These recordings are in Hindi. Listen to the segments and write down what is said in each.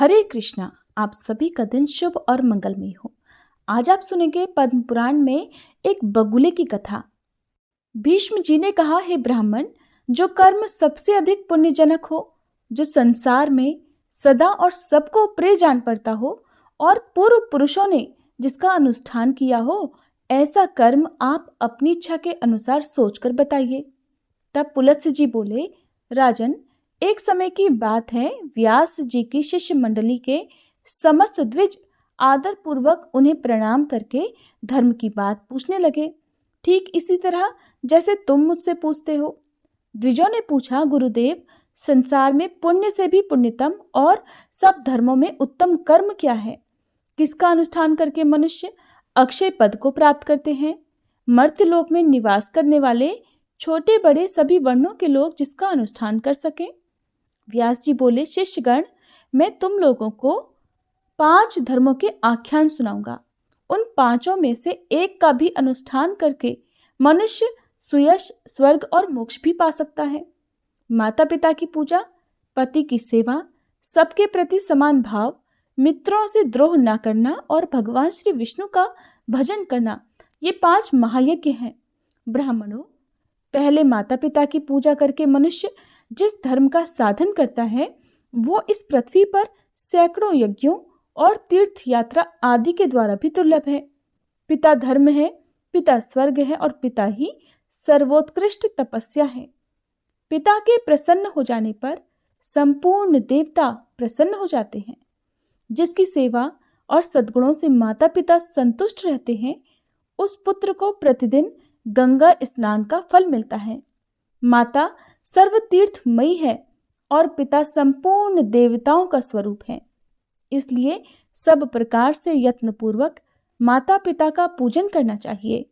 हरे कृष्णा। आप सभी का दिन शुभ और मंगलमय हो। आज आप सुनेंगे पद्म पुराण में एक बगुले की कथा। भीष्म जी ने कहा, हे ब्राह्मण, जो कर्म सबसे अधिक पुण्यजनक हो, जो संसार में सदा और सबको प्रिय जान पड़ता हो और पूर्व पुरुषों ने जिसका अनुष्ठान किया हो, ऐसा कर्म आप अपनी इच्छा के अनुसार सोचकर बताइए। तब पुलत्स्य जी बोले, राजन, एक समय की बात है, व्यास जी की शिष्य मंडली के समस्त द्विज आदर पूर्वक उन्हें प्रणाम करके धर्म की बात पूछने लगे, ठीक इसी तरह जैसे तुम मुझसे पूछते हो। द्विजों ने पूछा, गुरुदेव, संसार में पुण्य से भी पुण्यतम और सब धर्मों में उत्तम कर्म क्या है? किसका अनुष्ठान करके मनुष्य अक्षय पद को प्राप्त करते हैं? मर्त्यलोक में निवास करने वाले छोटे बड़े सभी वर्णों के लोग जिसका अनुष्ठान कर सके। व्यास जी बोले, शिष्यगण, मैं तुम लोगों को 5 धर्मों के आख्यान सुनाऊंगा। उन 5 में से एक का भी अनुष्ठान करके मनुष्य सुयश, स्वर्ग और मोक्ष भी पा सकता है। माता पिता की पूजा, पति की सेवा, सबके प्रति समान भाव, मित्रों से द्रोह न करना और भगवान श्री विष्णु का भजन करना, ये 5 महायज्ञ हैं। ब्राह्मणों, पहले माता पिता की पूजा करके मनुष्य जिस धर्म का साधन करता है, वो इस पृथ्वी पर सैकड़ों यज्ञों और तीर्थ यात्रा आदि के द्वारा भी दुर्लभ है। पिता धर्म है, पिता स्वर्ग है और पिता ही सर्वोत्कृष्ट तपस्या है। पिता के प्रसन्न हो जाने पर संपूर्ण देवता प्रसन्न हो जाते हैं। जिसकी सेवा और सद्गुणों से माता पिता संतुष्ट रहते हैं, उस पुत्र को प्रतिदिन गंगा स्नान का फल मिलता है। माता सर्वतीर्थमयी है और पिता संपूर्ण देवताओं का स्वरूप है। इसलिए सब प्रकार से यत्नपूर्वक माता पिता का पूजन करना चाहिए।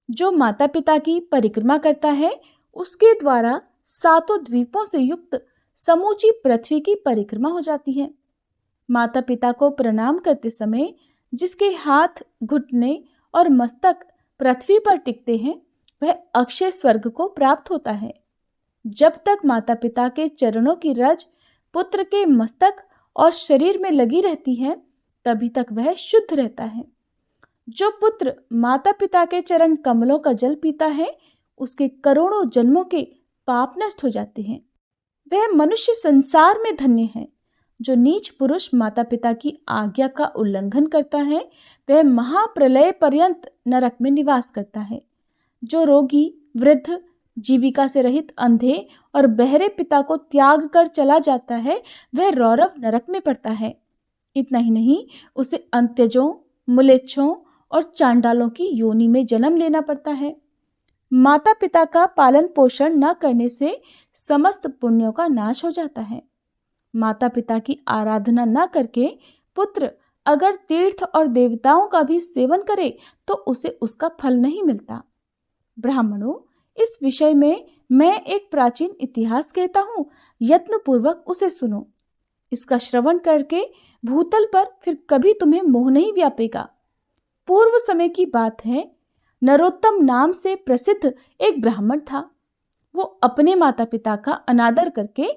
जो माता पिता की परिक्रमा करता है, उसके द्वारा 7 द्वीपों से युक्त समूची पृथ्वी की परिक्रमा हो जाती है। माता पिता को प्रणाम करते समय जिसके हाथ, घुटने और मस्तक पृथ्वी पर टिकते हैं, वह अक्षय स्वर्ग को प्राप्त होता है। जब तक माता पिता के चरणों की रज पुत्र के मस्तक और शरीर में लगी रहती है, तभी तक वह शुद्ध रहता है। जो पुत्र माता पिता के चरण कमलों का जल पीता है, उसके करोड़ों जन्मों के पाप नष्ट हो जाते हैं। वह मनुष्य संसार में धन्य है। जो नीच पुरुष माता पिता की आज्ञा का उल्लंघन करता है, वह महाप्रलय पर्यंत नरक में निवास करता है। जो रोगी, वृद्ध, जीविका से रहित अंधे और बहरे पिता को त्याग कर चला जाता है, वह रौरव नरक में पड़ता है। इतना ही नहीं, उसे अंत्यजों, म्लेच्छों और चांडालों की योनि में जन्म लेना पड़ता है। माता पिता का पालन पोषण न करने से समस्त पुण्यों का नाश हो जाता है। माता पिता की आराधना न करके पुत्र अगर तीर्थ और देवताओं का भी सेवन करे, तो उसे उसका फल नहीं मिलता। ब्राह्मणों, इस विषय में मैं एक प्राचीन इतिहास कहता हूँ, यत्नपूर्वक उसे सुनो। इसका श्रवण करके भूतल पर फिर कभी तुम्हें मोह नहीं व्यापेगा। पूर्व समय की बात है, नरोत्तम नाम से प्रसिद्ध एक ब्राह्मण था। वो अपने माता पिता का अनादर करके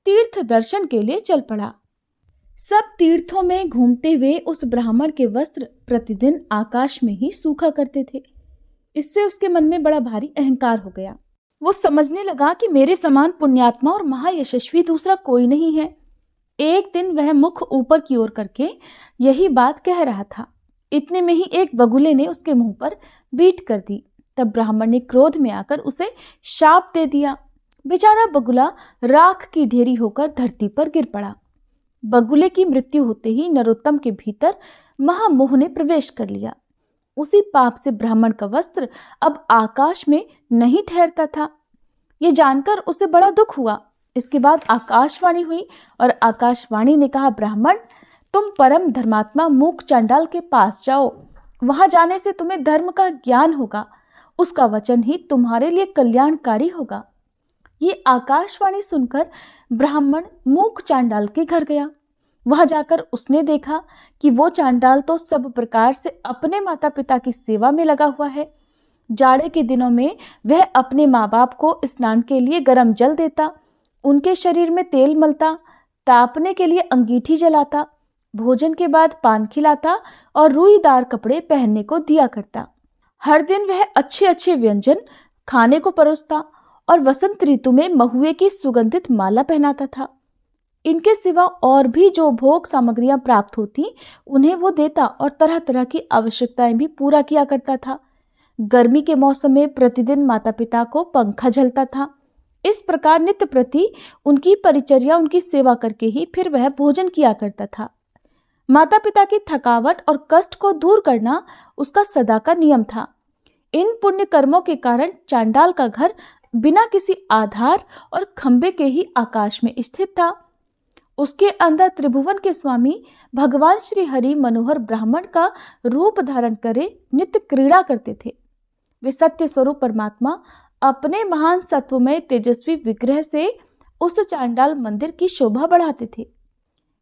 तीर्थ दर्शन के लिए चल पड़ा। सब तीर्थों में घूमते हुए उस ब्राह्मण के वस्त्र प्रतिदिन आकाश में ही सूखा करते थे। इससे उसके मन में बड़ा भारी अहंकार हो गया। वो समझने लगा कि मेरे समान पुण्यात्मा और महायशस्वी दूसरा कोई नहीं है। एक दिन वह मुख ऊपर की ओर करके यही बात कह रहा था। इतने में ही एक बगुले ने उसके मुंह पर बीट कर दी। तब ब्राह्मण ने क्रोध में आकर उसे शाप दे दिया। बेचारा बगुला राख की ढेरी होकर धरती पर गिर पड़ा। बगुले की मृत्यु होते ही नरोत्तम के भीतर महामोह ने प्रवेश कर लिया। उसी पाप से ब्राह्मण का वस्त्र अब आकाश में नहीं ठहरता था। ये जानकर उसे बड़ा दुख हुआ। इसके बाद आकाशवाणी हुई और आकाशवाणी ने कहा, ब्राह्मण, तुम परम धर्मात्मा मूक चांडाल के पास जाओ। वहां जाने से तुम्हें धर्म का ज्ञान होगा। उसका वचन ही तुम्हारे लिए कल्याणकारी होगा। ये आकाशवाणी सुनकर ब्राह्मण मूक चांडाल के घर गया। वहां जाकर उसने देखा कि वो चांडाल तो सब प्रकार से अपने माता पिता की सेवा में लगा हुआ है। जाड़े के दिनों में वह अपने माँ बाप को स्नान के लिए गर्म जल देता, उनके शरीर में तेल मलता, तापने के लिए अंगीठी जलाता, भोजन के बाद पान खिलाता और रुईदार कपड़े पहनने को दिया करता। हर दिन वह अच्छे अच्छे व्यंजन खाने को परोसता और वसंत ऋतु में महुए की सुगंधित माला पहनाता था। इनके सिवा और भी जो भोग सामग्रियां प्राप्त होती उन्हें वो देता और तरह तरह की आवश्यकताएं भी पूरा किया करता था। गर्मी के मौसम में प्रतिदिन माता पिता को पंखा झलता था। इस प्रकार नित्य प्रति उनकी परिचर्या, उनकी सेवा करके ही फिर वह भोजन किया करता था। माता पिता की थकावट और कष्ट को दूर करना उसका सदा का नियम था। इन पुण्य कर्मों के कारण चांडाल का घर बिना किसी आधार और खंबे के ही आकाश में स्थित था। उसके अंदर त्रिभुवन के स्वामी भगवान श्री हरि मनोहर ब्राह्मण का रूप धारण करे नित्य क्रीड़ा करते थे। वे सत्य स्वरूप परमात्मा अपने महान सत्वमय तेजस्वी विग्रह से उस चांडाल मंदिर की शोभा बढ़ाते थे।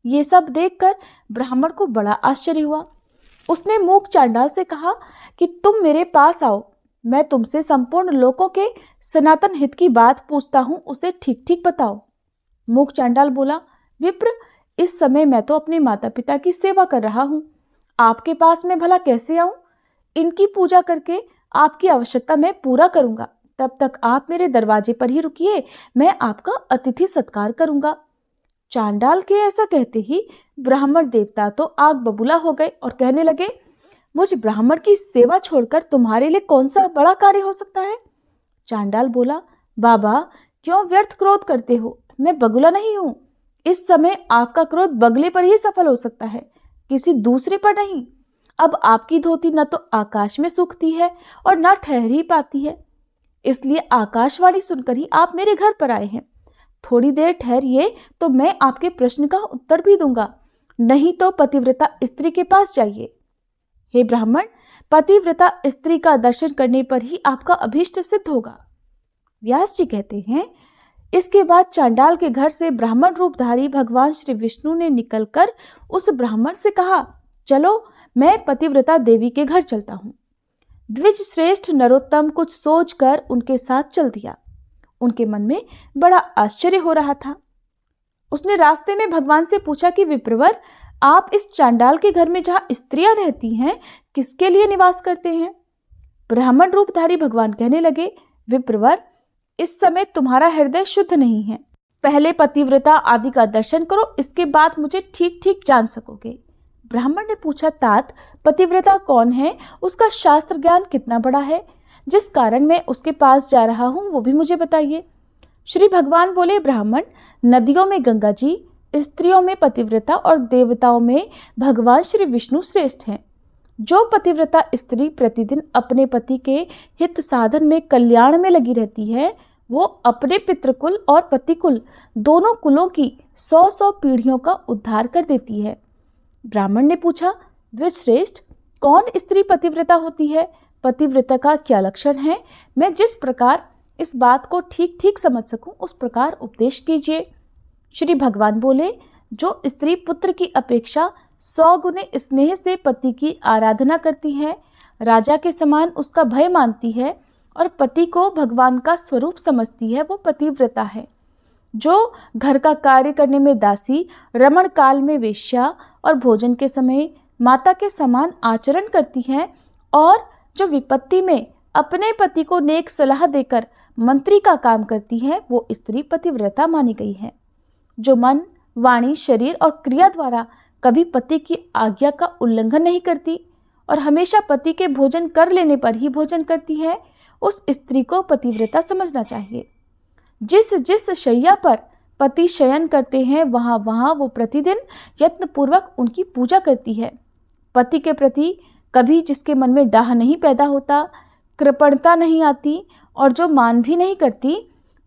ये सब देखकर ब्राह्मण को बड़ा आश्चर्य हुआ। उसने मूक चांडाल से कहा कि तुम मेरे पास आओ, मैं तुमसे संपूर्ण लोकों के सनातन हित की बात पूछता हूँ, उसे ठीक ठीक बताओ। मूक चांडाल बोला, विप्र, इस समय मैं तो अपने माता पिता की सेवा कर रहा हूँ, आपके पास मैं भला कैसे आऊं? इनकी पूजा करके आपकी आवश्यकता मैं पूरा करूंगा, तब तक आप मेरे दरवाजे पर ही रुकिए, मैं आपका अतिथि सत्कार करूंगा। चांडाल के ऐसा कहते ही ब्राह्मण देवता तो आग बबूला हो गए और कहने लगे, मुझ ब्राह्मण की सेवा छोड़कर तुम्हारे लिए कौन सा बड़ा कार्य हो सकता है? चांडाल बोला, बाबा क्यों व्यर्थ क्रोध करते हो, मैं बगुला नहीं हूं। इस समय आपका क्रोध बगले पर ही सफल हो सकता है, किसी दूसरे पर नहीं। अब आपकी धोती न तो आकाश में सूखती है और न ठहर ही पाती है, इसलिए आकाशवाणी सुनकर ही आप मेरे घर पर आए हैं। थोड़ी देर ठहरिए तो मैं आपके प्रश्न का उत्तर भी दूंगा, नहीं तो पतिव्रता स्त्री के पास जाइए। हे ब्राह्मण, पतिव्रता स्त्री का दर्शन करने पर ही आपका अभीष्ट सिद्ध होगा। व्यास जी कहते हैं, इसके बाद चांडाल के घर से ब्राह्मण रूपधारी भगवान श्री विष्णु ने निकलकर उस ब्राह्मण से कहा, चलो मैं पतिव्रता देवी के घर चलता हूँ। द्विज श्रेष्ठ नरोत्तम कुछ सोचकर उनके साथ चल दिया। उनके मन में बड़ा आश्चर्य हो रहा था। उसने रास्ते में भगवान से पूछा कि विप्रवर, आप इस चांडाल के घर में जहां स्त्रियां रहती हैं, किसके लिए निवास करते हैं? ब्राह्मण रूपधारी भगवान कहने लगे, विप्रवर, इस समय तुम्हारा हृदय शुद्ध नहीं है। पहले पतिव्रता आदि का दर्शन करो, इसके बाद मुझे ठीक ठीक जान सकोगे। ब्राह्मण ने पूछा, तात पतिव्रता कौन है, उसका शास्त्र ज्ञान कितना बड़ा है, जिस कारण मैं उसके पास जा रहा हूँ वो भी मुझे बताइए। श्री भगवान बोले, ब्राह्मण, नदियों में गंगा जी, स्त्रियों में पतिव्रता और देवताओं में भगवान श्री विष्णु श्रेष्ठ हैं। जो पतिव्रता स्त्री प्रतिदिन अपने पति के हित साधन में कल्याण में लगी रहती है, वो अपने पितृकुल और पतिकुल दोनों कुलों की 100-100 पीढ़ियों का उद्धार कर देती है। ब्राह्मण ने पूछा, द्विजश्रेष्ठ, कौन स्त्री पतिव्रता होती है? पतिव्रता का क्या लक्षण है? मैं जिस प्रकार इस बात को ठीक ठीक समझ सकूं उस प्रकार उपदेश कीजिए। श्री भगवान बोले, जो स्त्री पुत्र की अपेक्षा 100 गुने स्नेह से पति की आराधना करती है, राजा के समान उसका भय मानती है और पति को भगवान का स्वरूप समझती है, वो पतिव्रता है। जो घर का कार्य करने में दासी, रमण काल में वेश्या और भोजन के समय माता के समान आचरण करती है और जो विपत्ति में अपने पति को नेक सलाह देकर मंत्री का काम करती है, वो स्त्री पतिव्रता मानी गई है। जो मन, वाणी, शरीर और क्रिया द्वारा कभी पति की आज्ञा का उल्लंघन नहीं करती और हमेशा पति के भोजन कर लेने पर ही भोजन करती है, उस स्त्री को पतिव्रता समझना चाहिए। जिस जिस शैया पर पति शयन करते हैं, वहाँ वहाँ वो प्रतिदिन यत्नपूर्वक उनकी पूजा करती है। पति के प्रति कभी जिसके मन में डाह नहीं पैदा होता, कृपणता नहीं आती और जो मान भी नहीं करती,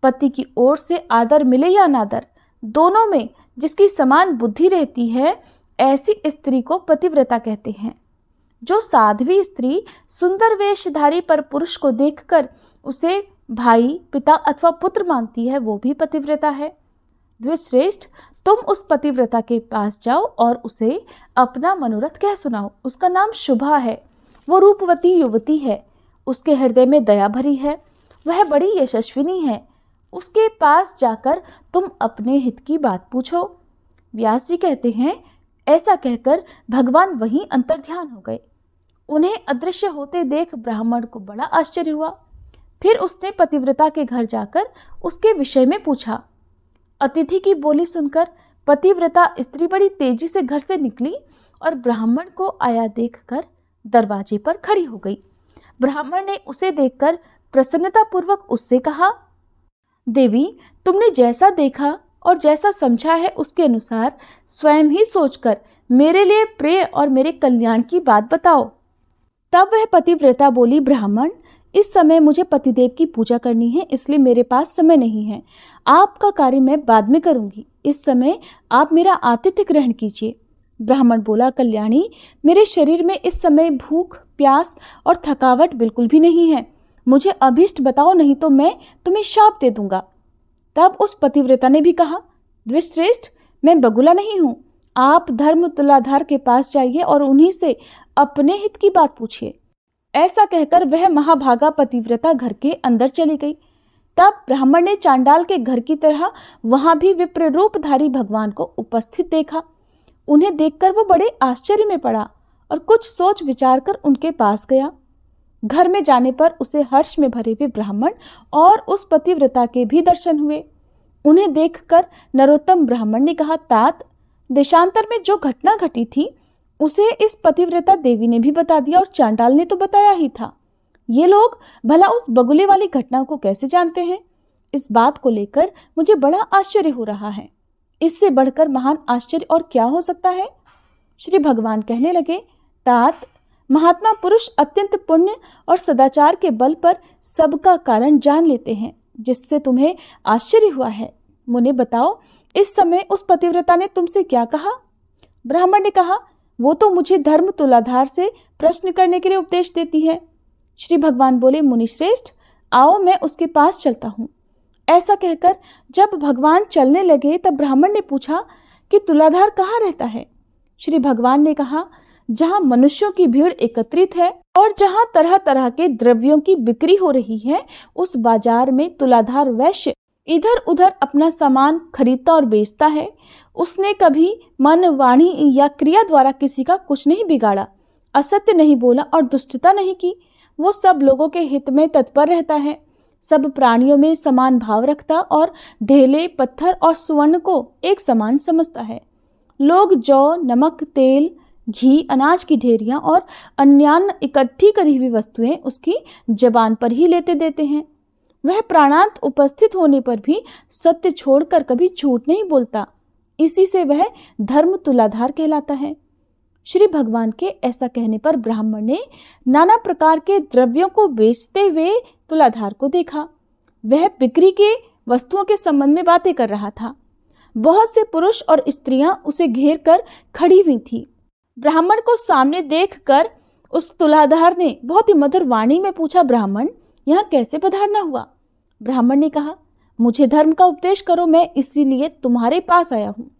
पति की ओर से आदर मिले या अनादर दोनों में जिसकी समान बुद्धि रहती है, ऐसी स्त्री को पतिव्रता कहते हैं। जो साध्वी स्त्री सुंदर वेशधारी पर पुरुष को देखकर उसे भाई, पिता अथवा पुत्र मानती है, वो भी पतिव्रता है। द्विजश्रेष्ठ, तुम उस पतिव्रता के पास जाओ और उसे अपना मनोरथ कह सुनाओ। उसका नाम शुभा है, वो रूपवती युवती है, उसके हृदय में दया भरी है, वह बड़ी यशस्विनी है। उसके पास जाकर तुम अपने हित की बात पूछो। व्यास जी कहते हैं, ऐसा कहकर भगवान वहीं अंतर्ध्यान हो गए। उन्हें अदृश्य होते देख ब्राह्मण को बड़ा आश्चर्य हुआ। फिर उसने पतिव्रता के घर जाकर उसके विषय में पूछा। अतिथि की बोली सुनकर पतिव्रता स्त्री बड़ी तेजी से घर से निकली और ब्राह्मण को आया देखकर दरवाजे पर खड़ी हो गई। ब्राह्मण ने उसे देखकर प्रसन्नतापूर्वक उससे कहा, देवी, तुमने जैसा देखा और जैसा समझा है उसके अनुसार स्वयं ही सोचकर मेरे लिए प्रिय और मेरे कल्याण की बात बताओ। तब वह पतिव्रता बोली, ब्राह्मण, इस समय मुझे पतिदेव की पूजा करनी है, इसलिए मेरे पास समय नहीं है। आपका कार्य मैं बाद में करूंगी। इस समय आप मेरा आतिथ्य ग्रहण कीजिए। ब्राह्मण बोला, कल्याणी, मेरे शरीर में इस समय भूख, प्यास और थकावट बिल्कुल भी नहीं है। मुझे अभीष्ट बताओ, नहीं तो मैं तुम्हें शाप दे दूंगा। तब उस पतिव्रता ने भी कहा, द्विश्रेष्ठ, मैं बगुला नहीं हूं। आप धर्म तुलाधार के पास जाइए और उन्हीं से अपने हित की बात पूछिए। ऐसा कहकर वह महाभागा पतिव्रता घर के अंदर चली गई। तब ब्राह्मण ने चांडाल के घर की तरह वहां भी विप्र रूपधारी भगवान को उपस्थित देखा। उन्हें देखकर वो बड़े आश्चर्य में पड़ा और कुछ सोच विचार कर उनके पास गया। घर में जाने पर उसे हर्ष में भरे हुए ब्राह्मण और उस पतिव्रता के भी दर्शन हुए। उन्हें देखकर नरोत्तम ब्राह्मण ने कहा, तात, देशांतर में जो घटना घटी थी उसे इस पतिव्रता देवी ने भी बता दिया और चांडाल ने तो बताया ही था। ये लोग भला उस बगुले वाली घटना को कैसे जानते हैं? इस बात को लेकर मुझे बड़ा आश्चर्य हो रहा है। इससे बढ़कर महान आश्चर्य और क्या हो सकता है? श्री भगवान कहने लगे, तात, महात्मा पुरुष अत्यंत पुण्य और सदाचार के बल पर सबका कारण जान लेते हैं, जिससे तुम्हें आश्चर्य हुआ है। मुझे बताओ, इस समय उस पतिव्रता ने तुमसे क्या कहा? ब्राह्मण ने कहा, वो तो मुझे धर्म तुलाधार से प्रश्न करने के लिए उपदेश देती है। श्री भगवान बोले, मुनिश्रेष्ठ, आओ मैं उसके पास चलता हूँ। ऐसा कहकर जब भगवान चलने लगे तब ब्राह्मण ने पूछा कि तुलाधार कहाँ रहता है? श्री भगवान ने कहा, जहाँ मनुष्यों की भीड़ एकत्रित है और जहाँ तरह तरह के द्रव्यों की बिक्री हो रही है, उस बाजार में तुलाधार वैश्य इधर उधर अपना सामान खरीदता और बेचता है। उसने कभी मन, वाणी या क्रिया द्वारा किसी का कुछ नहीं बिगाड़ा, असत्य नहीं बोला और दुष्टता नहीं की। वो सब लोगों के हित में तत्पर रहता है, सब प्राणियों में समान भाव रखता और ढेले, पत्थर और सुवर्ण को एक समान समझता है। लोग जौ, नमक, तेल, घी, अनाज की ढेरियां और अन्यान्य इकट्ठी करी हुई वस्तुएं उसकी जबान पर ही लेते देते हैं। वह प्राणांत उपस्थित होने पर भी सत्य छोड़कर कभी झूठ नहीं बोलता। इसी से वह धर्म तुलाधार कहलाता है। श्री भगवान के ऐसा कहने पर ब्राह्मण ने नाना प्रकार के द्रव्यों को बेचते हुए तुलाधार को देखा। वह बिक्री के वस्तुओं के संबंध में बातें कर रहा था। बहुत से पुरुष और स्त्रियां उसे घेर कर खड़ी हुई थी। ब्राह्मण को सामने देखकर उस तुलाधार ने बहुत ही मधुर वाणी में पूछा, ब्राह्मण, यहाँ कैसे पधारना हुआ? ब्राह्मण ने कहा, मुझे धर्म का उपदेश करो, मैं इसीलिए तुम्हारे पास आया हूँ।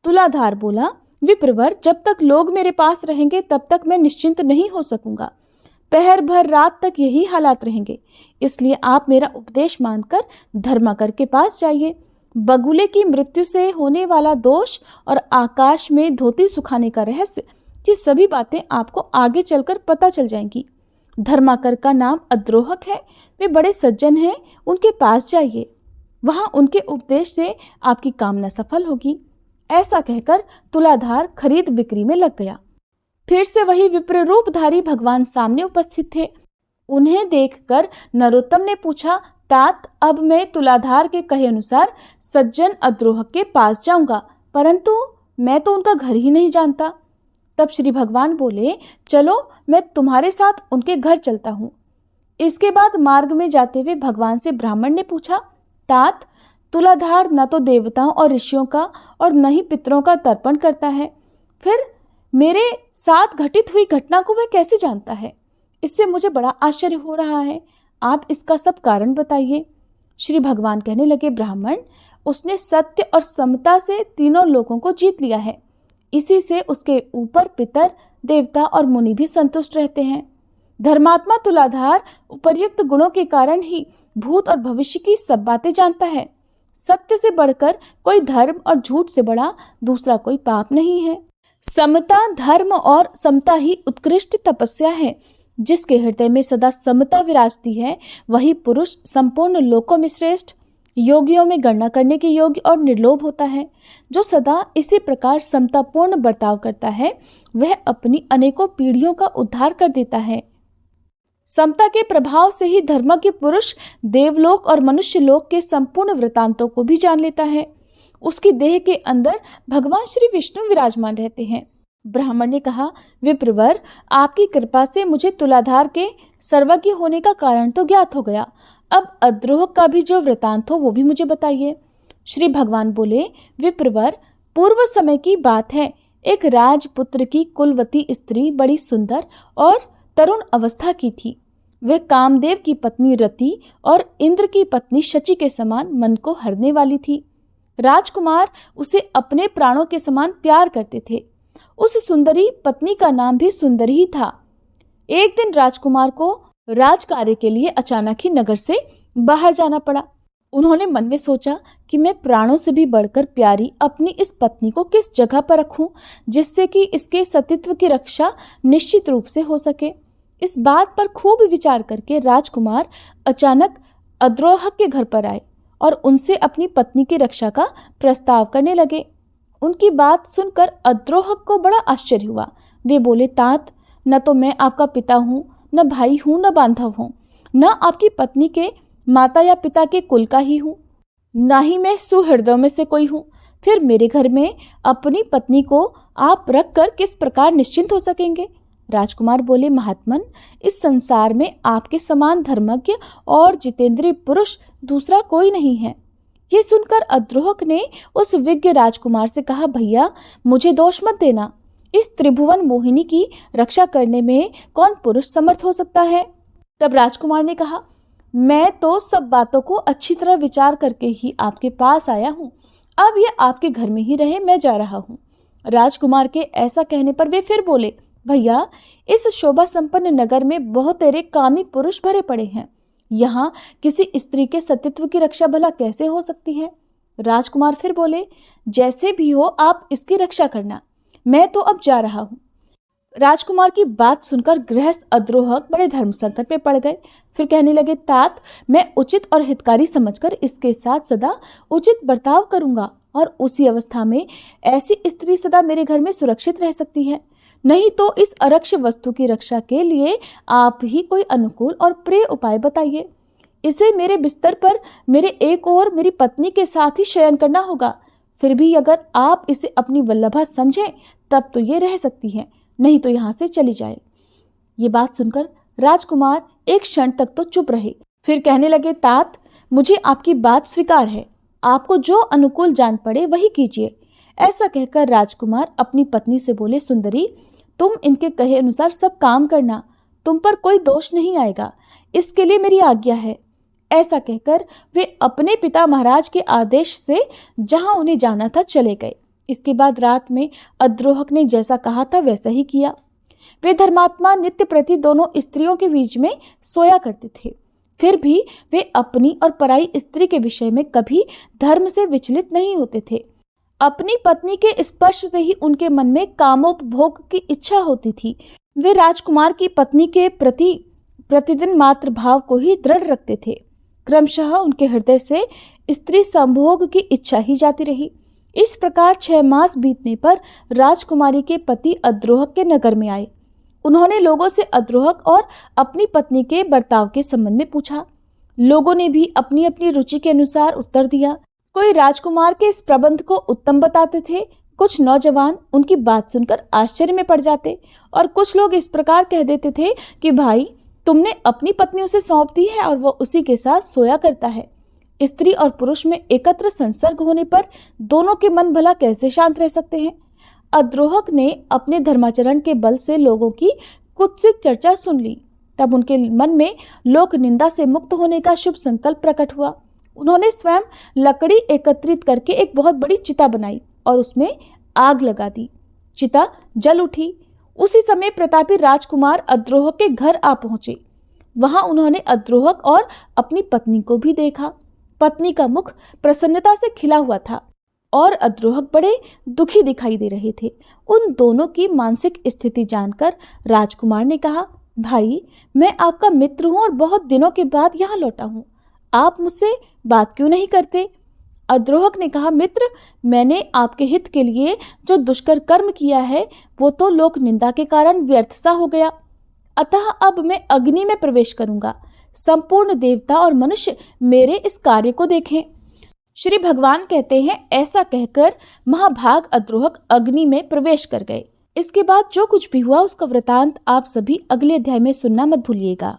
तुलाधार बोला, विप्रवर, जब तक लोग मेरे पास रहेंगे तब तक मैं निश्चिंत नहीं हो सकूंगा। पहर भर रात तक यही हालात रहेंगे, इसलिए आप मेरा उपदेश मानकर धर्माकर के पास जाइए। बगुले की मृत्यु से होने वाला दोष और आकाश में धोती सुखाने का रहस्य, ये सभी बातें आपको आगे चलकर पता चल जाएंगी। धर्माकर का नाम अद्रोहक है, वे बड़े सज्जन हैं, उनके पास जाइए, वहां उनके उपदेश से आपकी कामना सफल होगी। ऐसा कहकर तुलाधार खरीद बिक्री में लग गया। फिर से वही विप्र रूपधारी भगवान सामने उपस्थित थे। उन्हें देखकर नरोत्तम ने पूछा, तात, अब मैं तुलाधार के कहे अनुसार सज्जन अद्रोहक के पास जाऊंगा, परंतु मैं तो उनका घर ही नहीं जानता। तब श्री भगवान बोले, चलो मैं तुम्हारे साथ उनके घर चलता हूँ। इसके बाद मार्ग में जाते हुए भगवान से ब्राह्मण ने पूछा, तात, तुलाधार न तो देवताओं और ऋषियों का और न ही पितरों का तर्पण करता है, फिर मेरे साथ घटित हुई घटना को वह कैसे जानता है? इससे मुझे बड़ा आश्चर्य हो रहा है, आप इसका सब कारण बताइए। श्री भगवान कहने लगे, ब्राह्मण, उसने सत्य और समता से तीनों लोगों को जीत लिया है। इसी से उसके ऊपर पितर, देवता और मुनि भी संतुष्ट रहते हैं। धर्मात्मा तुलाधार उपर्युक्त गुणों के कारण ही भूत और भविष्य की सब बातें जानता है। सत्य से बढ़कर कोई धर्म और झूठ से बड़ा दूसरा कोई पाप नहीं है। समता, धर्म और समता ही उत्कृष्ट तपस्या है। जिसके हृदय में सदा समता विराजती है वही पुरुष संपूर्ण लोकों में श्रेष्ठ, योगियों में गणना करने के योग्य और निर्लोभ होता है। जो सदा इसी प्रकार समतापूर्ण बर्ताव करता है वह अपनी अनेकों पीढ़ियों का उद्धार कर देता है। समता के प्रभाव से ही धर्मज्ञ पुरुष देवलोक और मनुष्य लोक के संपूर्ण वृतांतों को भी जान लेता है। उसकी देह के अंदर भगवान श्री विष्णु विराजमान रहते हैं। ब्राह्मण ने कहा, विप्रवर, आपकी कृपा से मुझे तुलाधार के सर्वज्ञ होने का कारण तो ज्ञात हो गया। अब अद्रोह का भी जो वृतांत हो वो भी मुझे बताइए। श्री भगवान बोले, विप्रवर, पूर्व समय की बात है। एक राजपुत्र की कुलवती स्त्री बड़ी सुंदर और तरुण अवस्था की थी। वह कामदेव की पत्नी रति और इंद्र की पत्नी शची के समान मन को हरने वाली थी। राजकुमार उसे अपने प्राणों के समान प्यार करते थे। उस सुंदरी पत्नी का नाम भी सुंदरी ही था। एक दिन राजकुमार को राजकार्य के लिए अचानक ही नगर से बाहर जाना पड़ा। उन्होंने मन में सोचा कि मैं प्राणों से भी बढ़कर प्यारी अपनी इस पत्नी को किस जगह पर रखूं जिससे कि इसके सतीत्व की रक्षा निश्चित रूप से हो सके। इस बात पर खूब विचार करके राजकुमार अचानक अद्रोहक के घर पर आए और उनसे अपनी पत्नी की रक्षा का प्रस्ताव करने लगे। उनकी बात सुनकर अद्रोहक को बड़ा आश्चर्य हुआ। वे बोले, तात, न तो मैं आपका पिता हूँ, न भाई हूँ, न बांधव हूँ, न आपकी पत्नी के माता या पिता के कुल का ही हूँ, न ही मैं सुहृदयों में से कोई हूँ। फिर मेरे घर में अपनी पत्नी को आप रख कर किस प्रकार निश्चिंत हो सकेंगे? राजकुमार बोले, महात्मन, इस संसार में आपके समान धर्मज्ञ और जितेंद्रिय पुरुष दूसरा कोई नहीं है। ये सुनकर अद्रोहक ने उस विज्ञ राजकुमार से कहा, भैया, मुझे दोष मत देना। इस त्रिभुवन मोहिनी की रक्षा करने में कौन पुरुष समर्थ हो सकता है? तब राजकुमार ने कहा, मैं तो सब बातों को अच्छी तरह विचार करके ही आपके पास आया हूँ। अब ये आपके घर में ही रहे, मैं जा रहा हूँ। राजकुमार के ऐसा कहने पर वे फिर बोले, भैया, इस शोभा संपन्न नगर में बहुत तेरे कामी पुरुष भरे पड़े हैं। यहाँ किसी स्त्री के सतीत्व की रक्षा भला कैसे हो सकती है? राजकुमार फिर बोले, जैसे भी हो आप इसकी रक्षा करना, मैं तो अब जा रहा हूँ। राजकुमार की बात सुनकर गृहस्थ अद्रोहक बड़े धर्म संकट में पड़ गए। फिर कहने लगे, तात, मैं उचित और हितकारी समझकर इसके साथ सदा उचित बर्ताव करूंगा और उसी अवस्था में ऐसी स्त्री सदा मेरे घर में सुरक्षित रह सकती है। नहीं तो इस अरक्ष वस्तु की रक्षा के लिए आप ही कोई अनुकूल और प्रिय उपाय बताइए। इसे मेरे बिस्तर पर मेरे एक ओर मेरी पत्नी के साथ ही शयन करना होगा। फिर भी अगर आप इसे अपनी वल्लभा समझें तब तो ये रह सकती है, नहीं तो यहाँ से चली जाए। ये बात सुनकर राजकुमार एक क्षण तक तो चुप रहे। फिर कहने लगे, तात, मुझे आपकी बात स्वीकार है। आपको जो अनुकूल जान पड़े वही कीजिए। ऐसा कहकर राजकुमार अपनी पत्नी से बोले, सुंदरी, तुम इनके कहे अनुसार सब काम करना, तुम पर कोई दोष नहीं आएगा, इसके लिए मेरी आज्ञा है। ऐसा कहकर वे अपने पिता महाराज के आदेश से जहां उन्हें जाना था चले गए। इसके बाद रात में अद्रोहक ने जैसा कहा था वैसा ही किया। वे धर्मात्मा नित्य प्रति दोनों स्त्रियों के बीच में सोया करते थे। फिर भी वे अपनी और पराई स्त्री के विषय में कभी धर्म से विचलित नहीं होते थे। अपनी पत्नी के स्पर्श से ही उनके मन में कामोपभोग की इच्छा होती थी। वे राजकुमार की पत्नी के प्रति प्रतिदिन मात्र भाव को ही दृढ़ रखते थे। क्रमशः उनके हृदय से स्त्री संभोग की इच्छा ही जाती रही। इस प्रकार 6 मास बीतने पर राजकुमारी के पति अद्रोहक के नगर में आए। उन्होंने लोगों से अद्रोहक और अपनी पत्नी के बर्ताव के संबंध में पूछा। लोगों ने भी अपनी अपनी रुचि के अनुसार उत्तर दिया। कोई राजकुमार के इस प्रबंध को उत्तम बताते थे, कुछ नौजवान उनकी बात सुनकर आश्चर्य में पड़ जाते और कुछ लोग इस प्रकार कह देते थे कि भाई, तुमने अपनी पत्नी उसे सौंप दी है और वो उसी के साथ सोया करता है। स्त्री और पुरुष में एकत्र संसर्ग होने पर दोनों के मन भला कैसे शांत रह सकते हैं? अद्रोहक ने अपने धर्माचरण के बल से लोगों की कुत्सित चर्चा सुन ली। तब उनके मन में लोक निंदा से मुक्त होने का शुभ संकल्प प्रकट हुआ। उन्होंने स्वयं लकड़ी एकत्रित करके एक बहुत बड़ी चिता बनाई और उसमें आग लगा दी। चिता जल उठी। उसी समय प्रतापी राजकुमार अद्रोहक के घर आ पहुंचे। वहां उन्होंने अद्रोहक और अपनी पत्नी को भी देखा। पत्नी का मुख प्रसन्नता से खिला हुआ था और अद्रोहक बड़े दुखी दिखाई दे रहे थे। उन दोनों की मानसिक स्थिति जानकर राजकुमार ने कहा, भाई, मैं आपका मित्र हूं और बहुत दिनों के बाद यहाँ लौटा हूं। आप मुझसे बात क्यों नहीं करते? अद्रोहक ने कहा, मित्र, मैंने आपके हित के लिए जो दुष्कर कर्म किया है वो तो लोक निंदा के कारण व्यर्थ सा हो गया। अतः अब मैं अग्नि में प्रवेश करूंगा। संपूर्ण देवता और मनुष्य मेरे इस कार्य को देखें। श्री भगवान कहते हैं, ऐसा कहकर महाभाग अद्रोहक अग्नि में प्रवेश कर गए। इसके बाद जो कुछ भी हुआ उसका वृतांत आप सभी अगले अध्याय में सुनना मत भूलिएगा।